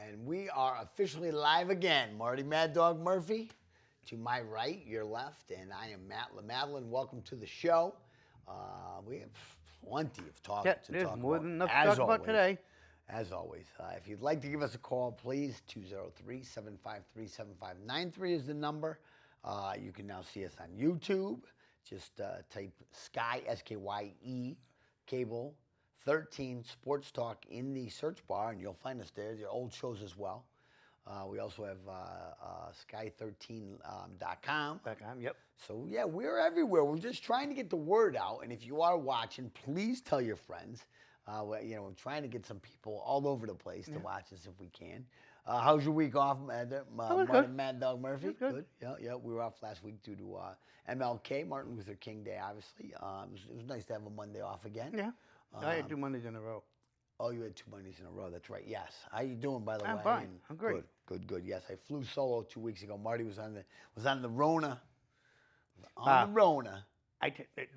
And we are officially live again. Marty Mad Dog Murphy to my right, your left, and I am Matt LaMadeline. Welcome to the show. We have plenty of talk to talk about. There's more than enough to talk about today. As always, if you'd like to give us a call, please, 203-753-7593 is the number. You can now see us on YouTube. Just type Sky, S-K-Y-E, Cable 13 Sports Talk in the search bar, and you'll find us there. There are old shows as well. We also have sky13.com. Yep. So, yeah, we're everywhere. We're just trying to get the word out. And if you are watching, please tell your friends. We're trying to get some people all over the place to watch us if we can. How's your week off, Mad Dog Murphy? Good. Yeah. We were off last week due to MLK, Martin Luther King Day, obviously. It was nice to have a Monday off again. Yeah. I had 2 Mondays in a row. Oh, you had 2 Mondays in a row. That's right. Yes. How you doing, by the way? I'm fine. I'm great. Good. Yes, I flew solo 2 weeks ago. Marty was on the Rona. The Rona.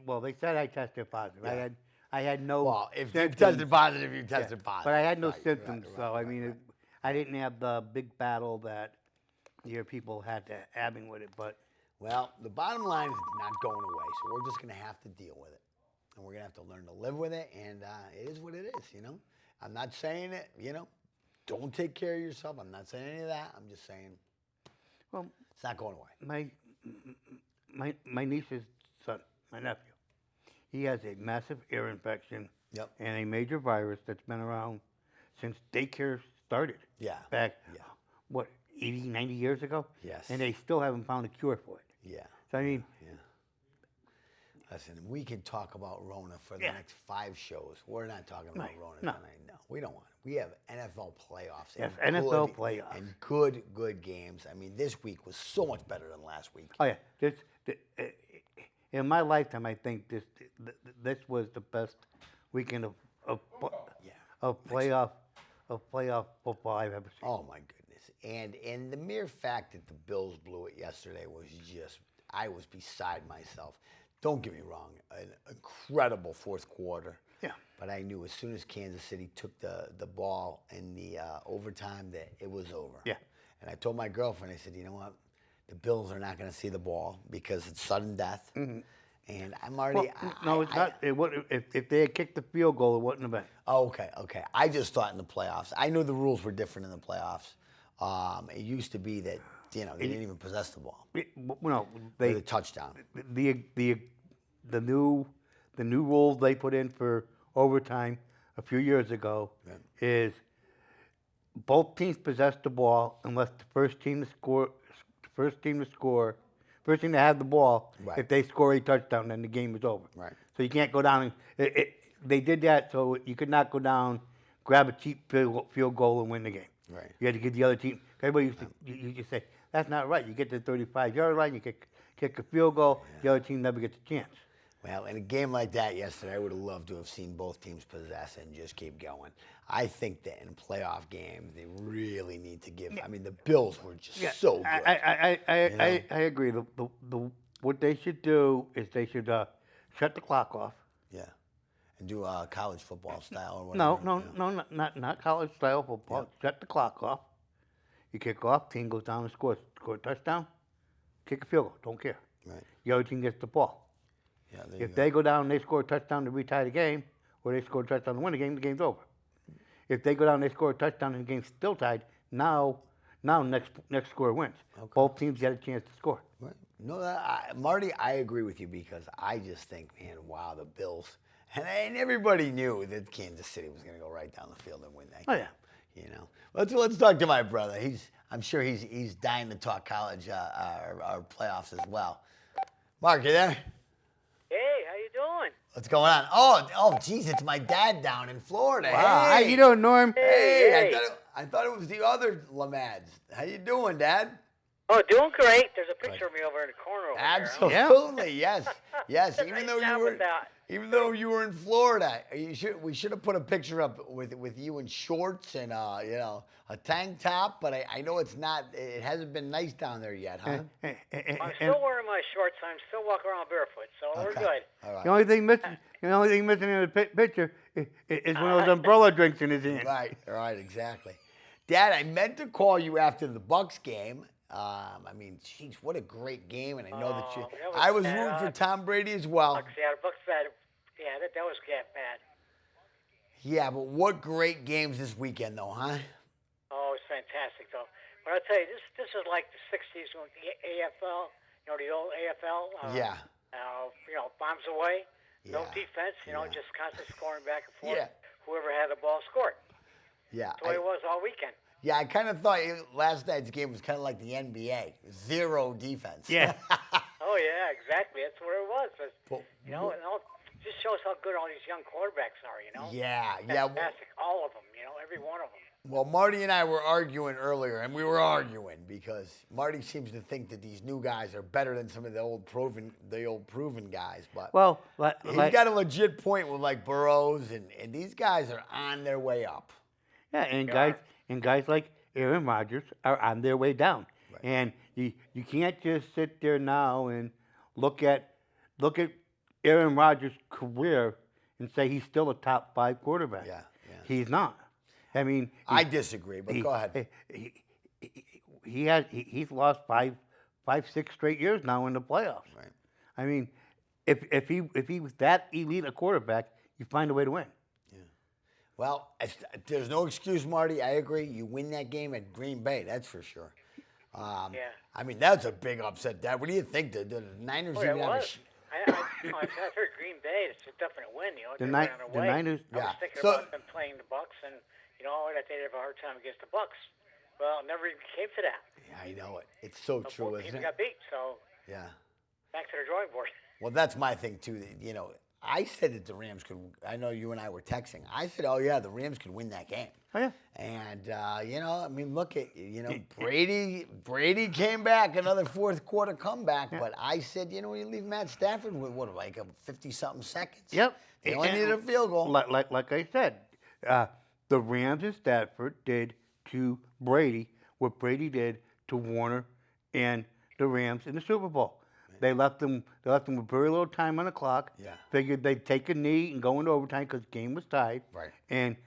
Well, they said I tested positive. Yeah. I had no. Well, if you tested positive, you tested positive. But I had no symptoms, so I mean, I didn't have the big battle that your people had to having with it. But well, the bottom line is it's not going away, so we're just going to have to deal with it. And we're going to have to learn to live with it, and it is what it is, I'm not saying it, don't take care of yourself. I'm not saying any of that. I'm just saying, well, it's not going away. My niece's son, my nephew, he has a massive ear infection and a major virus that's been around since daycare started. Yeah. Back, 80, 90 years ago? Yes. And they still haven't found a cure for it. Yeah. So, I mean... Yeah. Listen, we could talk about Rona for the next 5 shows. We're not talking about Rona tonight. No, we don't want it. We have NFL playoffs. Yes, NFL playoffs. And good games. I mean, this week was so much better than last week. Oh, yeah. In my lifetime, I think this was the best weekend of playoff football I've ever seen. Oh, my goodness. And the mere fact that the Bills blew it yesterday was just, I was beside myself. Don't get me wrong, an incredible fourth quarter. Yeah. But I knew as soon as Kansas City took the ball in the overtime that it was over. Yeah. And I told my girlfriend, I said, you know what? The Bills are not going to see the ball because it's sudden death. Mm-hmm. And I'm already... Well, it's not. If they had kicked the field goal, it wouldn't have been. Oh, okay. I just thought in the playoffs. I knew the rules were different in the playoffs. It used to be that, they didn't even possess the ball. The touchdown. The new rules they put in for overtime a few years ago is both teams possess the ball unless the first team to have the ball. Right. If they score a touchdown, then the game is over. Right. So you can't go down. They did that so you could not go down, grab a cheap field goal and win the game. Right. You had to get the other team. Everybody used to say that's not right. You get to the 35-yard line, you kick a field goal, the other team never gets a chance. Well, in a game like that yesterday, I would have loved to have seen both teams possess and just keep going. I think that in playoff games, they really need to give. I mean, the Bills were just so good. I agree. What they should do is they should shut the clock off. Yeah, and do college football style or whatever. No, not college style football. Yeah. Shut the clock off. You kick off, team goes down and scores a touchdown, kick a field goal. Don't care. Right. The other team gets the ball. Yeah, if they go down and they score a touchdown to retie the game, or they score a touchdown to win the game's over. If they go down and they score a touchdown and the game's still tied, now next score wins. Okay. Both teams get a chance to score. Right. No, Marty, I agree with you because I just think, man, wow, the Bills, and everybody knew that Kansas City was going to go right down the field and win that game. Oh, yeah. Let's talk to my brother. I'm sure he's dying to talk college or playoffs as well. Mark, you there? Hey, how you doing? What's going on? Oh, geez, it's my dad down in Florida. Wow, hey. how you doing, Norm? Hey. I thought it was the other LaMads. How you doing, Dad? Oh, doing great. There's a picture of me over in the corner over Absolutely, there. yes. Even though you were in Florida, we should have put a picture up with you in shorts and a tank top. But I know it hasn't been nice down there yet, huh? I'm still wearing my shorts. I'm still walking around barefoot, so we're good. All right. The only thing missing in the picture is one of those umbrella drinks in his hand. Right, exactly. Dad, I meant to call you after the Bucks game. I mean, geez, what a great game, and I know that you. I was rooting for Tom Brady as well. Bucks, yeah, the Bucks bad. Yeah, that was bad. Yeah, but what great games this weekend, though, huh? Oh, it's fantastic though. But I'll tell you, this is like the '60s when the AFL, the old AFL. Yeah. Bombs away, no Yeah. defense. Just constant scoring back and forth. Yeah. Whoever had the ball scored. Yeah. That's the way it was all weekend. Yeah, I kind of thought last night's game was kind of like the NBA. Zero defense. Yeah. Oh yeah, exactly. That's what it was. But, But- it just shows how good all these young quarterbacks are. Yeah. Fantastic, all of them. Every one of them. Well, Marty and I were arguing earlier, and we were arguing because Marty seems to think that these new guys are better than some of the old proven guys. But Well, he's got a legit point with like Burrows, and these guys are on their way up. yeah, and guys like Aaron Rodgers are on their way down. Right. And you can't just sit there now and look at Aaron Rodgers' career and say he's still a top 5 quarterback. Yeah. He's not. I mean, I disagree, but go ahead. He's lost five, 6 straight years now in the playoffs. Right. I mean, if he was that elite a quarterback, you find a way to win. Well, there's no excuse, Marty. I agree. You win that game at Green Bay, that's for sure. Yeah. I mean, that's a big upset, Dad. What do you think? The Niners Well, even it have a was. I've heard Green Bay. It's a definite win. The They're on their way. Niners. I was thinking So- about them playing the Bucks, and that they'd have a hard time against the Bucks. Well, it never even came to that. Yeah, I know it. It's so true, Both isn't teams it? got beat, so Yeah. back to the drawing board. Well, that's my thing too. I said that the Rams could. I know you and I were texting. I said, "Oh yeah, the Rams could win that game." Oh yeah. And I mean, look at Brady came back, another fourth quarter comeback. Yeah. But I said, you leave Matt Stafford with like 50-something seconds. Yep. They only needed a field goal. Like I said, the Rams and Stafford did to Brady what Brady did to Warner and the Rams in the Super Bowl. They left them with very little time on the clock. Yeah. Figured they'd take a knee and go into overtime because the game was tied. Right. And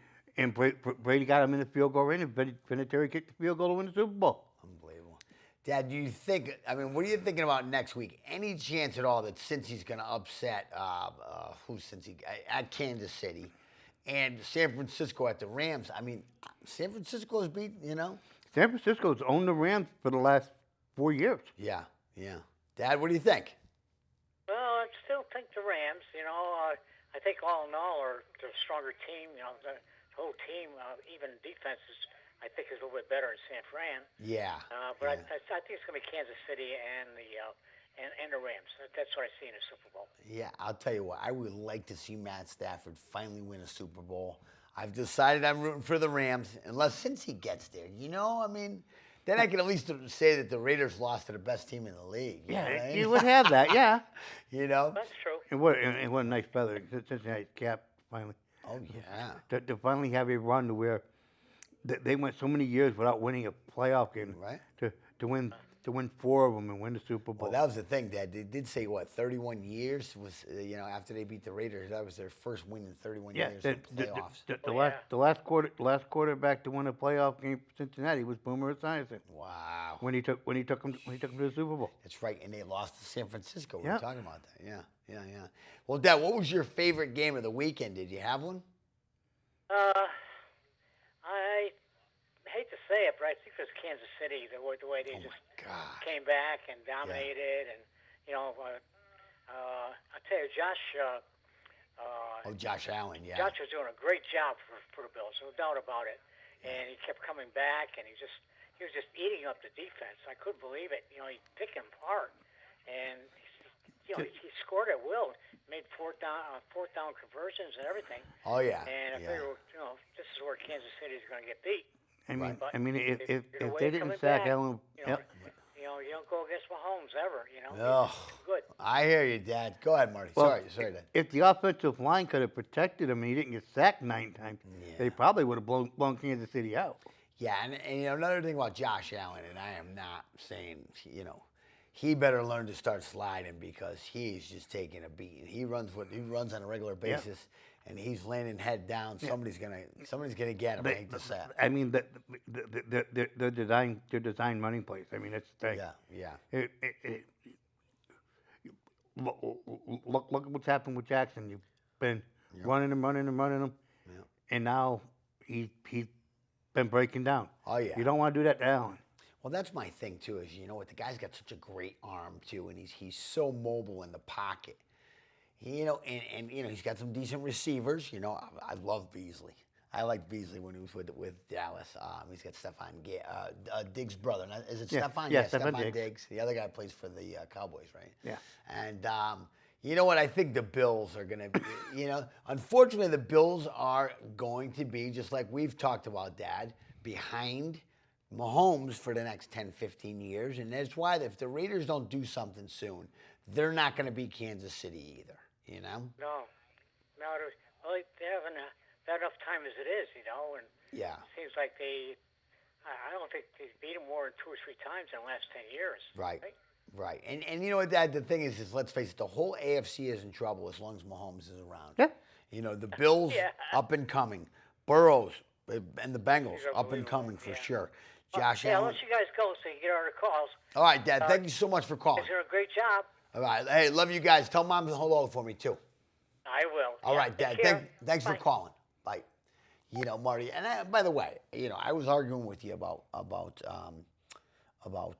Brady got him in the field goal range, and Vinatieri kicked the field goal to win the Super Bowl. Unbelievable. Dad, do you think? I mean, what are you thinking about next week? Any chance at all that Cincy's going to upset who's Cincy at Kansas City, and San Francisco at the Rams? I mean, San Francisco's beat. San Francisco's owned the Rams for the last 4 years. Yeah. Dad, what do you think? Well, I still think the Rams. I think all in all are the stronger team. The whole team, even defenses, I think is a little bit better in San Fran. Yeah. But yeah. I think it's going to be Kansas City and the Rams. That's what I see in the Super Bowl. Yeah, I'll tell you what. I would like to see Matt Stafford finally win a Super Bowl. I've decided I'm rooting for the Rams, since he gets there. I mean, then I can at least say that the Raiders lost to the best team in the league. You would have that, yeah. That's true. And what a nice feather, Cincinnati cap finally. Oh yeah. To finally have a run to where they went so many years without winning a playoff game. Right. To win 4 of them and win the Super Bowl. Well, that was the thing, Dad. They did say 31 years was after they beat the Raiders, that was their first win in 31 years in playoffs. The last quarterback to win a playoff game for Cincinnati was Boomer Esiason. Wow. When he took them to the Super Bowl. That's right, and they lost to San Francisco. We Yeah. were talking about that. Yeah. Well, Dad, what was your favorite game of the weekend? Did you have one? I hate to say it, but I think it was Kansas City, the way they just came back and dominated. And, I'll tell you, Josh Allen, yeah. Josh was doing a great job for the Bills, no doubt about it. And he kept coming back, and he was just eating up the defense. I couldn't believe it. He picked him apart. And, he scored at will, made fourth down conversions and everything. Oh, yeah. And I figured, this is where Kansas City is going to get beat. I mean, if you're they didn't sack Allen, you don't go against Mahomes ever. Oh, It's good. I hear you, Dad. Go ahead, Marty. Well, sorry, Dad. if the offensive line could have protected him and he didn't get sacked 9 times, they probably would have blown Kansas City out. Yeah, and another thing about Josh Allen, and I am not saying, he better learn to start sliding because he's just taking a beating. He runs on a regular basis, and he's landing head down, somebody's gonna get him. I hate to say it. I mean, they're design running plays. I mean, it's the thing. Yeah. Look at what's happened with Jackson. You've been running him, Yeah. and now he's been breaking down. Oh yeah. You don't want to do that to Allen. Well, that's my thing too. Is you know what, the guy's got such a great arm too, and he's so mobile in the pocket. You know, and you know he's got some decent receivers. You know, I love Beasley. I liked Beasley when he was with Dallas. He's got Diggs' brother. Is it Stephon? Yeah, Stephon Diggs. The other guy plays for the Cowboys, right? Yeah. And you know what? I think the Bills are going to, you know, unfortunately, the Bills are going to be, just like we've talked about, Dad, behind Mahomes for the next 10, 15 years. And that's why if the Raiders don't do something soon, they're not going to beat Kansas City either, you know? No. Well, they haven't had enough time as it is, you know, and Yeah. it seems like I don't think they've beat them more than 2 or 3 times in the last 10 years. Right. And you know what, Dad, the thing is let's face it, the whole AFC is in trouble as long as Mahomes is around. Yeah. You know, the Bills up and coming. Burrows and the Bengals up and coming for sure. Josh I'll Allen. let you guys go so you can get our calls. All right, Dad, thank you so much for calling. You guys are a great job. All right. Hey, love you guys. Tell Mom hello for me, too. I will. All right, Dad. Take care. Thanks for Bye. calling. Bye. You know, Marty, and by the way, you know, I was arguing with you about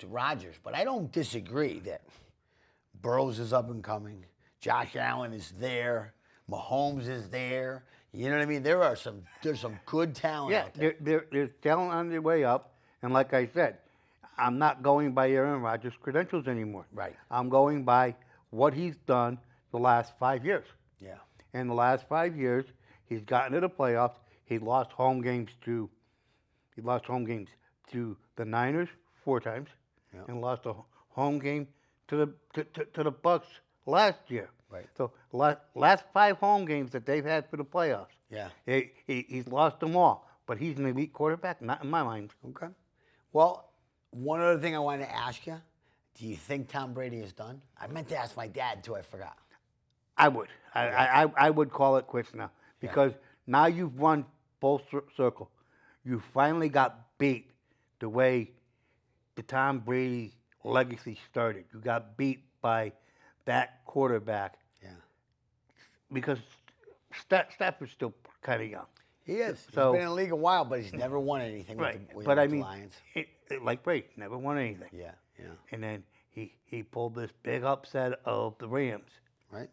Rodgers, but I don't disagree that Burrows is up and coming. Josh Allen is there. Mahomes is there. You know what I mean? There's some good talent out there. There's talent on their way up, and like I said, I'm not going by Aaron Rodgers' credentials anymore. Right. I'm going by what he's done the last 5 years. Yeah. In the last 5 years, he's gotten to the playoffs. He lost home games to the Niners 4 times, and lost a home game to the Bucks last year. Right. So last 5 home games that they've had for the playoffs, Yeah. he's lost them all. But he's an elite quarterback, not in my mind. Okay. Well, one other thing I wanted to ask you. Do you think Tom Brady is done? I meant to ask my dad, too. I forgot. I would. I would call it quits now because now you've won full circle. You finally got beat the way the Tom Brady legacy started. You got beat by that quarterback. Yeah. Because Stafford's still kind of young. He is. So- He's been in the league a while, but he's never won anything Right. with But the I mean, Lions. like Brady, never won anything. Yeah. And then he pulled this big upset of the Rams. Right?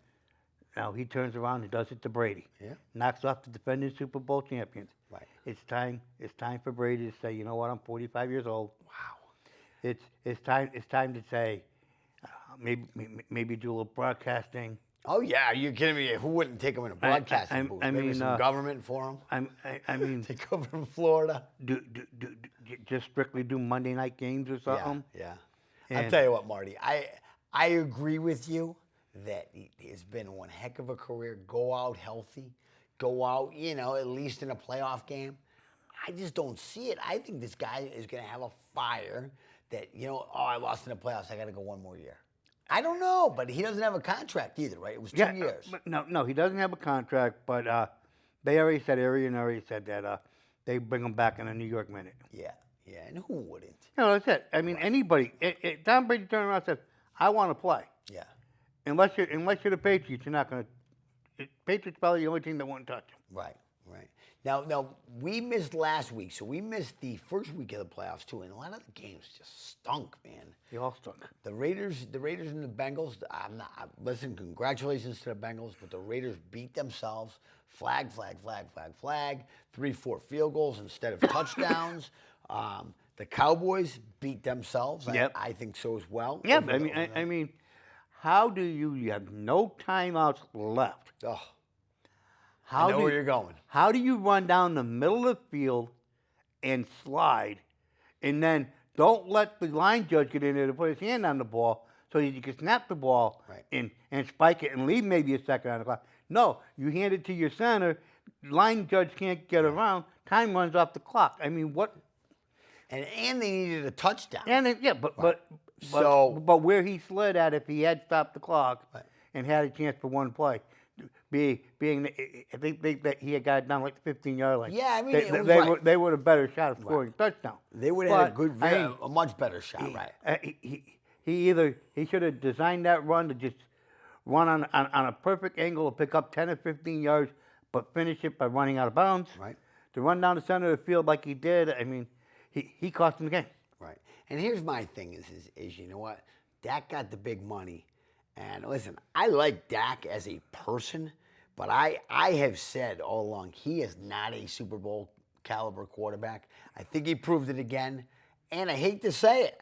Now he turns around and does it to Brady. Yeah. Knocks off the defending Super Bowl champions. Right. It's time for Brady to say, you know what, I'm 45 years old. Wow. It's time to say, maybe do a little broadcasting. Oh, yeah. Are you kidding me? Who wouldn't take him in a broadcasting booth? Maybe mean, some government for him? I mean, Take over from Florida? just strictly do Monday night games or something. Yeah. I'll And- tell you what, Marty. I agree with you that it's been one heck of a career. Go out healthy. Go out, you know, at least in a playoff game. I just don't see it. I think this guy is going to have a fire that, you know, I lost in the playoffs. I got to go one more year. I don't know, but he doesn't have a contract either, right? It was 2 years. But no, he doesn't have a contract. But Arian already said that they bring him back in a New York minute. Yeah, and who wouldn't? No, that's it. I mean, anybody. Tom Brady turned around and said, "I want to play." Yeah. Unless you're the Patriots, you're not going to. Patriots probably the only team that won't touch him. Right. Now we missed last week, so we missed the first week of the playoffs too, and a lot of the games just stunk, man. They all stunk. The Raiders and the Bengals. Listen, congratulations to the Bengals, but the Raiders beat themselves. Flag. 3-4 field goals instead of touchdowns. The Cowboys beat themselves. Yep. I think so as well. Yeah, but I mean, how do you have no timeouts left? Oh, How I know do where you're going. How do you run down the middle of the field and slide, and then don't let the line judge get in there to put his hand on the ball so that you can snap the ball and spike it and leave maybe a second on the clock? No, you hand it to your center. Line judge can't get around. Time runs off the clock. I mean, what? And they needed a touchdown. But where he slid at if he had stopped the clock and had a chance for one play, being I think that he had got it down like the 15-yard line. Yeah, I mean, they, it was they right. were they would have better shot of scoring a touchdown. They would have had a But, good, I mean, a much better shot, right? He should have designed that run to just run on a perfect angle to pick up 10 or 15 yards, but finish it by running out of bounds. Right. To run down the center of the field like he did, I mean, he cost him the game. Right. And here's my thing is you know what? Dak got the big money. And listen, I like Dak as a person, but I have said all along he is not a Super Bowl caliber quarterback. I think he proved it again. And I hate to say it,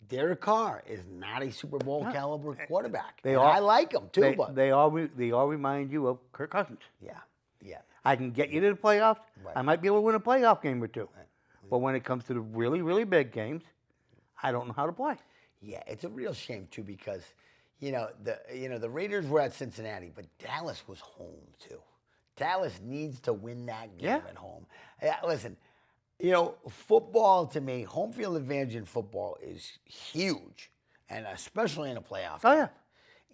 Derek Carr is not a Super Bowl caliber quarterback. I like him too, but they all remind you of Kirk Cousins. yeah. I can get you to the playoffs. Right. I might be able to win a playoff game or two. Right. But when it comes to the really, really big games, I don't know how to play. Yeah, it's a real shame too because, the Raiders were at Cincinnati, but Dallas was home too. Dallas needs to win that game at home. Yeah, listen, football to me, home field advantage in football is huge, and especially in a playoff. Oh game.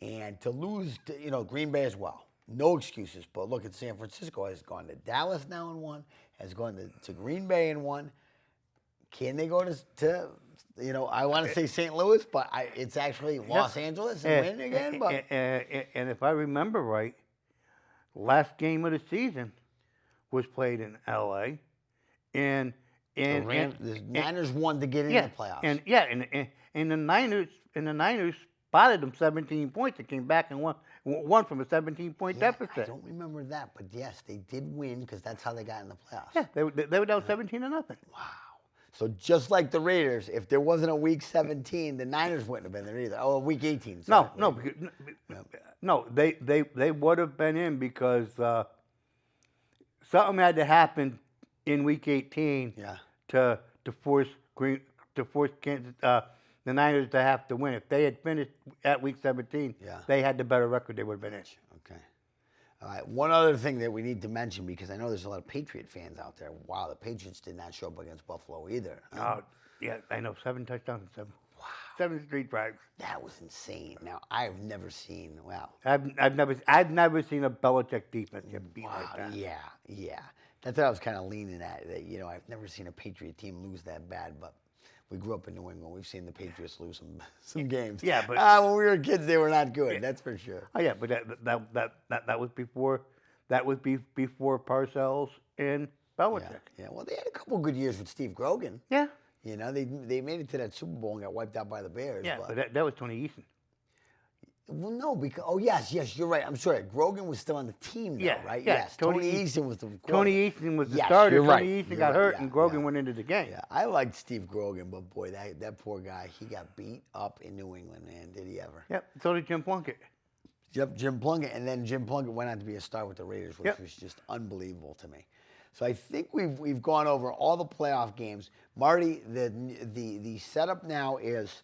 And to lose, to, Green Bay as well. No excuses, but look at San Francisco has gone to Dallas now and won, has gone to Green Bay and won. Can they go to I want to say St. Louis, but it's actually Los Angeles and win again? But and if I remember right, last game of the season was played in L.A. and the Niners won to get in the playoffs. And the Niners spotted them 17 points and came back and won from a 17-point deficit. I don't remember that, but yes, they did win because that's how they got in the playoffs. Yeah, they were down 17-0. Wow. So just like the Raiders, if there wasn't a week 17, the Niners wouldn't have been there either. Oh, week 18. Sorry. No, they would have been in because something had to happen in week 18 to force Kansas, the Niners to have to win. If they had finished at week 17, they had the better record, they would have been in. Okay. All right. One other thing that we need to mention, because I know there's a lot of Patriot fans out there. Wow, the Patriots did not show up against Buffalo either. Yeah, I know. 7 touchdowns and 7 straight drives. That was insane. Now I've never seen. Wow. I've never seen a Belichick defense get beat like that. Yeah. That's what I was kind of leaning at. That I've never seen a Patriot team lose that bad, but. We grew up in New England. We've seen the Patriots lose some games. Yeah, but when we were kids, they were not good. That's for sure. Oh yeah, but that was before Parcells and Belichick. Yeah. Well, they had a couple good years with Steve Grogan. Yeah. They made it to that Super Bowl and got wiped out by the Bears. Yeah, but that was Tony Eason. Well, no, because yes, you're right. I'm sorry. Grogan was still on the team, though, right? Yeah. Yes, Tony Eason was the quarterback. Tony Eason was the starter. You're right. Tony Eason got hurt, and Grogan went into the game. Yeah, I liked Steve Grogan, but boy, that poor guy, he got beat up in New England, man. Did he ever? Yep. So did Jim Plunkett. Yep, Jim Plunkett, and then Jim Plunkett went on to be a star with the Raiders, which was just unbelievable to me. So I think we've gone over all the playoff games. Marty, the setup now is.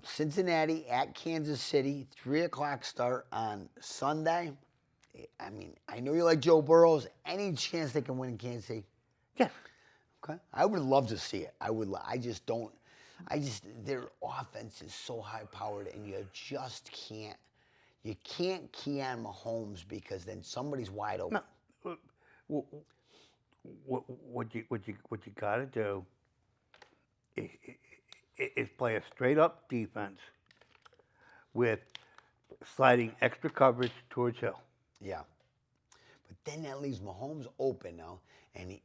Cincinnati at Kansas City, 3 o'clock start on Sunday. I mean, I know you like Joe Burrows. Any chance they can win in Kansas City? Yeah. Okay. I would love to see it. Their offense is so high powered, and you just can't. You can't key on Mahomes because then somebody's wide open. No. What you gotta do is play a straight-up defense with sliding extra coverage towards Hill. Yeah. But then that leaves Mahomes open now, and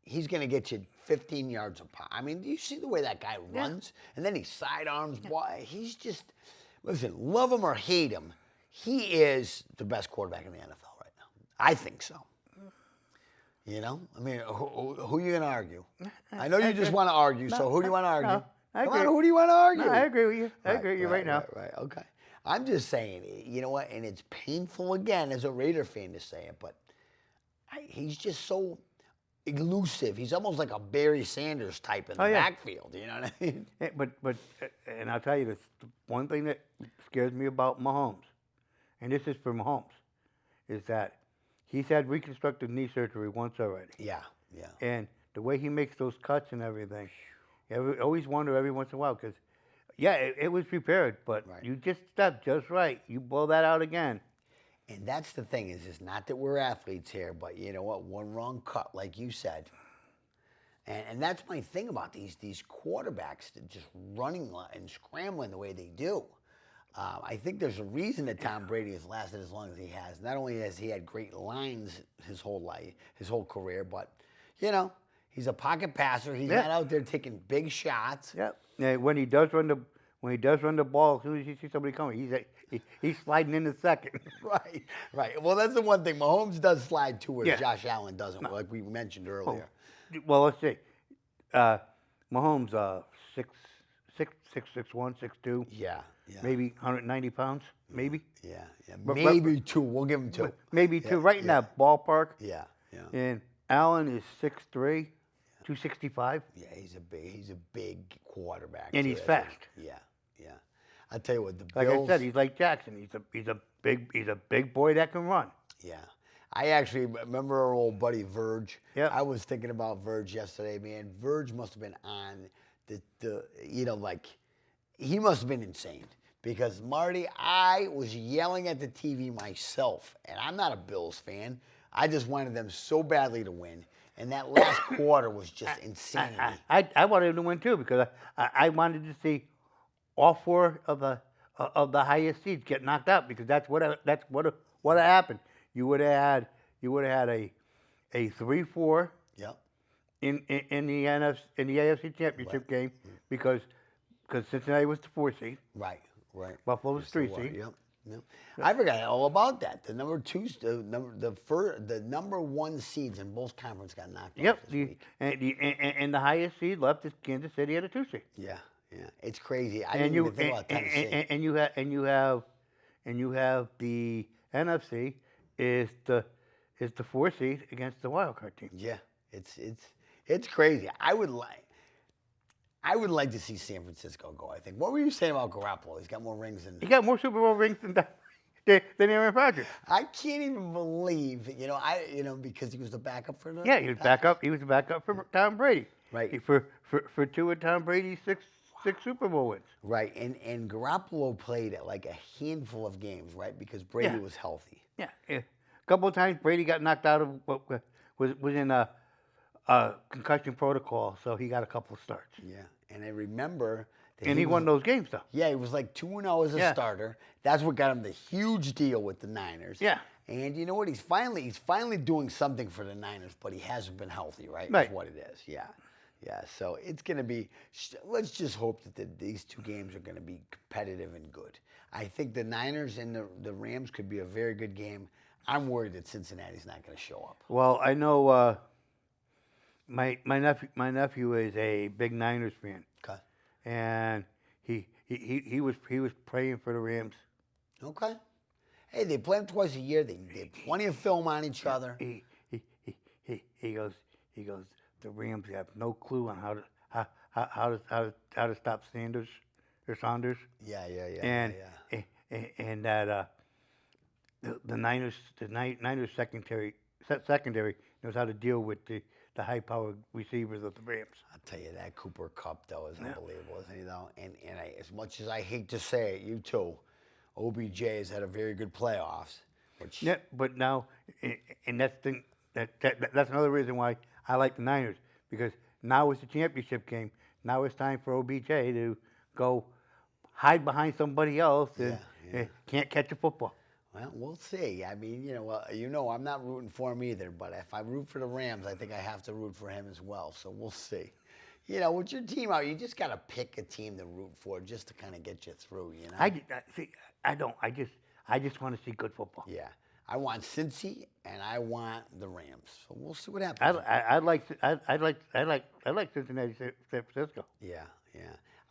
he's going to get you 15 yards a pop. I mean, do you see the way that guy runs? And then he sidearms. He's just, listen, love him or hate him, he is the best quarterback in the NFL right now. I think so. I mean, who are you going to argue? I know you just want to argue, so who do you want to argue? No. Come on, who do you want to argue? No, I agree with you. I agree with you right now. Right, okay. I'm just saying, you know what, and it's painful again as a Raider fan to say it, but he's just so elusive. He's almost like a Barry Sanders type in the backfield, you know what I mean? But and I'll tell you this, one thing that scares me about Mahomes, and this is for Mahomes, is that he's had reconstructive knee surgery once already. Yeah. And the way he makes those cuts and everything, I always wonder every once in a while because, it was prepared, but you just stepped just right. You blow that out again. And that's the thing is not that we're athletes here, but you know what? One wrong cut, like you said. And that's my thing about these quarterbacks that just running and scrambling the way they do. I think there's a reason that Tom Brady has lasted as long as he has. Not only has he had great lines his whole life, his whole career, but you know, he's a pocket passer. He's not out there taking big shots. Yep. Yeah, when he does run the ball, as soon as he sees somebody coming, he's sliding in the second. Right. Well, that's the one thing. Mahomes does slide too, where Josh Allen doesn't, like we mentioned earlier. Well, let's see. Mahomes, 6'1", 6'2". Yeah. Maybe 190 pounds, maybe. Yeah. Maybe two. We'll give him two. Maybe two, right in that ballpark. Yeah. And Allen is 6'3", 265. Yeah, he's a big quarterback. And he's fast. Yeah. I'll tell you what, the Like Bills. I said, he's like Jackson. He's a big boy that can run. Yeah. I actually remember our old buddy Verge. Yeah. I was thinking about Verge yesterday, man. Verge must have been on he must have been insane. Because, Marty, I was yelling at the TV myself, and I'm not a Bills fan. I just wanted them so badly to win. And that last quarter was just insanity. I wanted him to win, too, because I wanted to see all four of the highest seeds get knocked out, because that's what happened. You would have had a 3-4 Yep. in the AFC Championship game because Cincinnati was the 4 seed. Right. Buffalo was 3 seed. Yep. I forgot all about that. The number one seeds in both conferences got knocked out this week. And the highest seed left is Kansas City at a 2 seed. Yeah. It's crazy. I didn't even think about Tennessee. And you have the NFC is the 4 seed against the wild card team. Yeah. It's crazy. I would like to see San Francisco go, I think. What were you saying about Garoppolo? He's got more rings than... He got more Super Bowl rings than Aaron Rodgers. I can't even believe, because he was the backup for the... Yeah, he was backup. He was the backup for Tom Brady. Right. For two of Tom Brady's six Super Bowl wins. Right, and Garoppolo played at like a handful of games, right, because Brady was healthy. Yeah. A couple of times Brady got knocked out of what was in a concussion protocol, so he got a couple of starts. Yeah, and I remember... And he won those games, though. Yeah, he was like 2-0 as a starter. That's what got him the huge deal with the Niners. Yeah. And you know what? He's finally doing something for the Niners, but he hasn't been healthy, right? Right. That's what it is. Yeah. So it's going to be. Let's just hope that these two games are going to be competitive and good. I think the Niners and the Rams could be a very good game. I'm worried that Cincinnati's not going to show up. Well, I know my nephew is a big Niners fan. Okay. And he was praying for the Rams. Okay. Hey, they play them twice a year. They have plenty of film on each other. He goes. The Rams have no clue on how to stop Sanders or Saunders. Yeah. And that the Niners secondary knows how to deal with the high-powered receivers of the Rams. I'll tell you, that Cooper Kupp, though, is unbelievable, isn't he, though? And as much as I hate to say it, you too, OBJ has had a very good playoffs. Yeah, but now, and that's another reason why I like the Niners, because now it's the championship game. Now it's time for OBJ to go hide behind somebody else and can't catch a football. Well, we'll see. I mean, I'm not rooting for him either, but if I root for the Rams, I think I have to root for him as well. So we'll see. With your team out, you just got to pick a team to root for just to kind of get you through, I don't. I just want to see good football. Yeah. I want Cincy and I want the Rams. So we'll see what happens. I like Cincinnati, San Francisco. Yeah.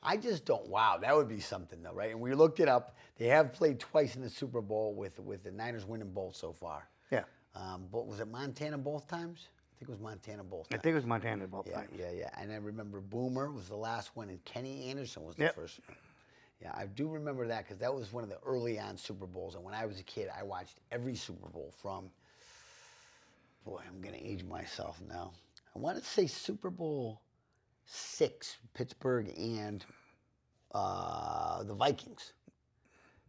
I just don't. Wow, that would be something, though, right? And we looked it up. They have played twice in the Super Bowl with the Niners winning both so far. Yeah. But was it Montana both times? I think it was Montana both times. I think it was Montana both times. Yeah. And I remember Boomer was the last one, and Kenny Anderson was the first one. Yeah, I do remember that because that was one of the early on Super Bowls. And when I was a kid, I watched every Super Bowl from, I'm going to age myself now. I want to say Super Bowl 6, Pittsburgh and the Vikings.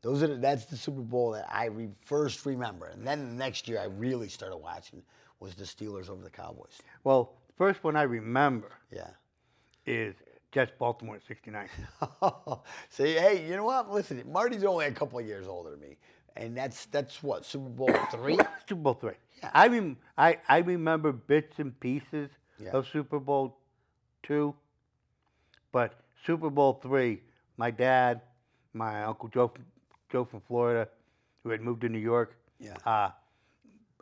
That's the Super Bowl that I first remember. And then the next year I really started watching was the Steelers over the Cowboys. Well, the first one I remember Yeah. is Jets Baltimore '69. See, hey, you know what? Listen, Marty's only a couple of years older than me. And that's what, Super Bowl III? Super Bowl III. Yeah. I remember bits and pieces Yeah. of Super Bowl II, but Super Bowl III, my dad, my Uncle Joe from Florida, who had moved to New York, Yeah.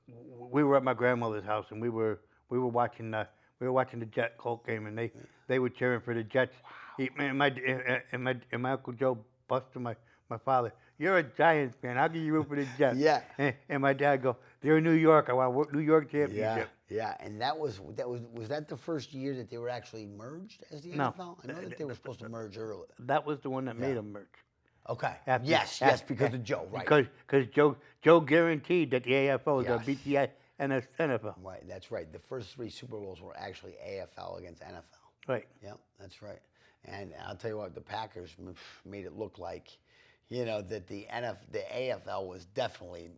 we were at my grandmother's house and we were watching the Jet Colt game, and they were cheering for the Jets. And my Uncle Joe busted my father. You're a Giants fan. How can you root for the Jets? Yeah. And my dad go, they're in New York. I want New York championship. Yeah, and was that the first year that they were actually merged as the No. NFL? I know that they were supposed to merge early. That was the one that made them merge. Okay. After- yes, after- because of Joe, right? Because Joe guaranteed that the AFL was Yes. a BCI and a NFL. Right, that's right. The first 3 Super Bowls were actually AFL against NFL. Right. Yep, that's right. And I'll tell you what, the Packers made it look like, that the AFL was definitely,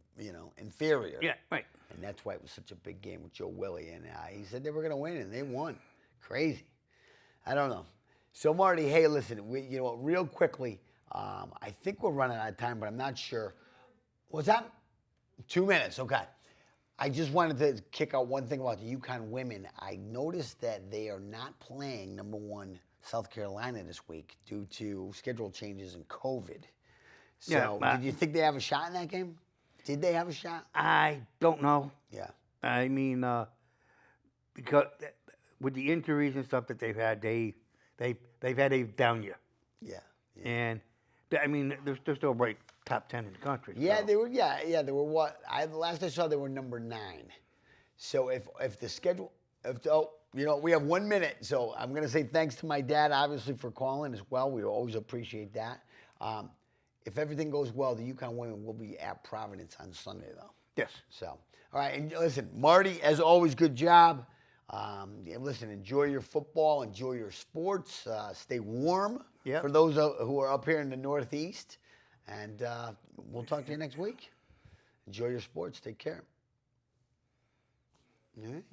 inferior. Yeah. Right. And that's why it was such a big game with Joe Willie. And he said they were going to win, and they won. Crazy. I don't know. So, Marty, hey, listen, real quickly, I think we're running out of time, but I'm not sure. What's that? 2 minutes, okay. I just wanted to kick out one thing about the UConn women. I noticed that they are not playing #1 South Carolina this week due to schedule changes and COVID. So, did you think they have a shot in that game? Did they have a shot? I don't know. Yeah. I mean, because with the injuries and stuff that they've had, they've had a down year. Yeah. And I mean, they're still right top 10 in the country. Yeah, so. they were. Yeah, they were what? The last I saw, they were #9. So if the schedule, we have 1 minute. So I'm gonna say thanks to my dad, obviously, for calling as well. We always appreciate that. If everything goes well, the UConn women will be at Providence on Sunday, though. Yes. So, all right, and listen, Marty, as always, good job. Listen, enjoy your football, enjoy your sports, stay warm for those who are up here in the Northeast, and we'll talk to you next week. Enjoy your sports. Take care. All right.